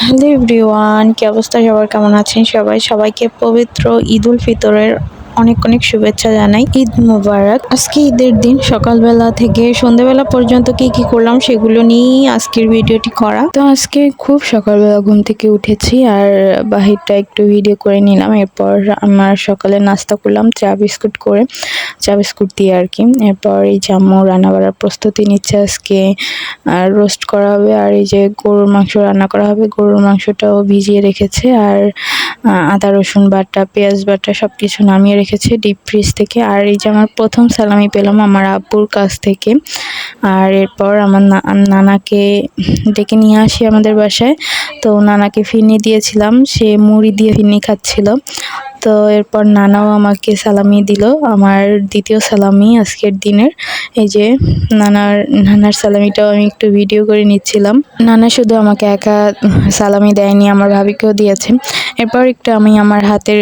Hello everyone, কি অবস্থা সবার? কেমন আছেন সবাই? সবাইকে পবিত্র ঈদ উল ফিতরের অনেক অনেক শুভেচ্ছা জানাই। ঈদ মোবারক। আজকে ঈদের দিন সকালবেলা থেকে সন্ধ্যাবেলা পর্যন্ত কি করলাম সেগুলো নিয়েই আজকের ভিডিওটি করা। তো আজকে খুব সকালবেলা ঘুম থেকে উঠেছি আর বাহিরটা একটু ভিডিও করে নিলাম। এরপর আমার সকালে নাস্তা করলাম চা বিস্কুট দিয়ে আর কি। এরপর এই যে আম্মু রান্না বাড়ার প্রস্তুতি নিচ্ছে। আজকে রোস্ট করা হবে আর এই যে গরুর মাংস রান্না করা হবে। গরুর মাংসটাও ভিজিয়ে রেখেছে আর আদা রসুন বাটা পেঁয়াজ বাটা সব কিছু নামিয়ে রেখেছে ডিপ ফ্রিজ থেকে। আর এই যে আমার প্রথম সালামি পেলাম আমার আব্বুর কাছ থেকে। আর এরপর আমার নানাকে ডেকে নিয়ে আসি আমাদের বাসায়। তো নানাকে ফিরনি দিয়েছিলাম, সে মুড়ি দিয়ে ফিরনি খাচ্ছিল। তো এরপর নানাও আমাকে সালামি দিল, আমার দ্বিতীয় সালামি আজকের দিনের। এই যে নানার সালামিটাও আমি একটু ভিডিও করে নিচ্ছিলাম। নানা শুধু আমাকে একা সালামি দেয়নি, আমার ভাবিকেও দিয়েছে। এরপর একটু আমি আমার হাতের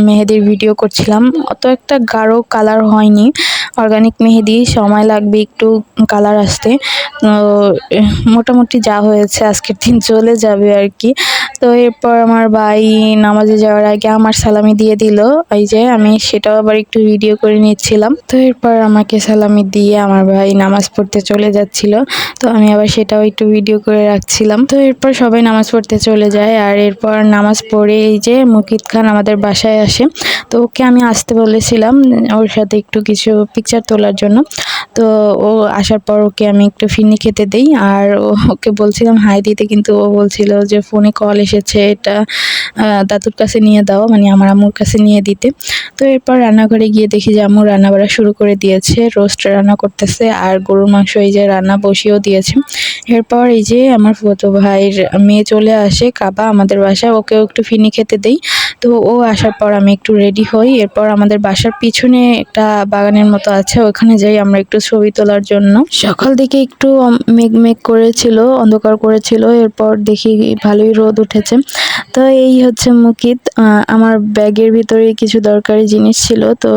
মেহেদির ভিডিও করছিলাম। অত একটা গাঢ় কালার হয়নি, অর্গানিক মেহেদি, সময় লাগবে একটু কালার আসতে। তো মোটামুটি যা হয়েছে আজকের দিন চলে যাবে আর কি। তো এরপর আমার ভাই নামাজে যাওয়ার আগে আমার সালামি দিয়ে দিল, এই যে আমি সেটাও আবার একটু ভিডিও করে নিচ্ছিলাম। তো এরপর আমাকে সালামি দিয়ে আমার ভাই নামাজ পড়তে চলে যাচ্ছিল, তো আমি আবার সেটাও একটু ভিডিও করে রাখছিলাম। তো এরপর সবাই নামাজ পড়তে চলে যায় আর এরপর নামাজ পড়ে এই যে মুকিত খান আমাদের বাসায় আসে। তো ওকে আমি আসতে বলেছিলাম ওর সাথে একটু কিছু পিকচার তোলার জন্য। তো ও আসার পর ওকে আমি একটু ফিরনি খেতে দেই আর ওকে বলছিলাম হাই দিতে, কিন্তু ও বলছিল যে ফোনে কল এসেছে, এটা দাদুর কাছে নিয়ে দাও, মানে আমার আম্মুর কাছে নিয়ে দিতে। তো এরপর রান্নাঘরে গিয়ে দেখি যে আম্মু রান্না বাড়া শুরু করে দিয়েছে, রোস্ট রান্না করতেছে আর গরুর মাংস এই যে রান্না বসিয়েও দিয়েছে। এরপর এই যে আমার ফুফাতো ভাইয়ের মেয়ে চলে আসে কাবা আমাদের বাসায়, ওকেও একটু ফিরনি খেতে দেই। তো ও আসার পর আমি একটু রেডি হই। এরপর আমাদের বাসার পিছনে একটা বাগানের মতো আছে, ওখানে যাই আমরা একটু ছবি তোলার জন্য। সকাল দিকে একটু মেঘ করেছিল, অন্ধকার করেছিল, এরপর দেখি ভালোই রোদ উঠেছে। তো এই হচ্ছে মুকিত। আমার ব্যাগের ভিতরে কিছু দরকারি জিনিস ছিল, তো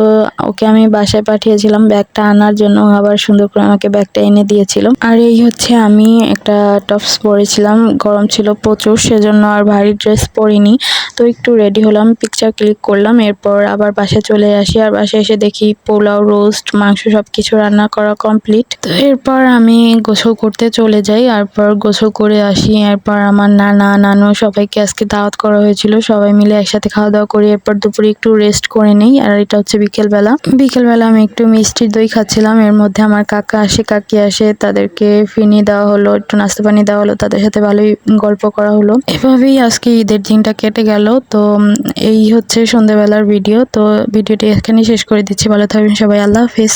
ওকে আমি বাসায় পাঠিয়েছিলাম ব্যাগটা আনার জন্য, আবার সুন্দর করে আমাকে ব্যাগটা এনে দিয়েছিল। আর এই হচ্ছে আমি একটা টপস পরেছিলাম, গরম ছিল প্রচুর, সেজন্য আর ভারী ড্রেস পরিনি। তো একটু রেডি হলাম, পিকচার ক্লিক করলাম, এরপর আবার বাসায় চলে আসি। আর বাসায় এসে দেখি পোলাও, রোস্ট, মাংস সবকিছু রান্না করা কমপ্লিট। তো এরপর আমি গোসল করতে চলে যাই, এরপর গোসল করে আসি। এরপর আমার নানু সবাইকে আজকে দাওয়াত করা হয়েছিল, সবাই মিলে একসাথে খাওয়া দাওয়া করি। এরপর দুপুরে একটু রেস্ট করে নেই। আর এটা হচ্ছে বিকেলবেলা আমি একটু মিষ্টির দই খাচ্ছিলাম। এর মধ্যে আমার কাকি আসে, তাদেরকে ফিরনি দেওয়া হলো, একটু নাস্তা পানি দেওয়া হলো, তাদের সাথে ভালোই গল্প করা হলো। এভাবেই আজকে ঈদের দিনটা কেটে গেল। তো এই হচ্ছে সন্ধ্যাবেলার ভিডিও। তো ভিডিওটি এখানেই শেষ করে দিচ্ছি। ভালো থাকবেন সবাই, আল্লাহ হাফিজ।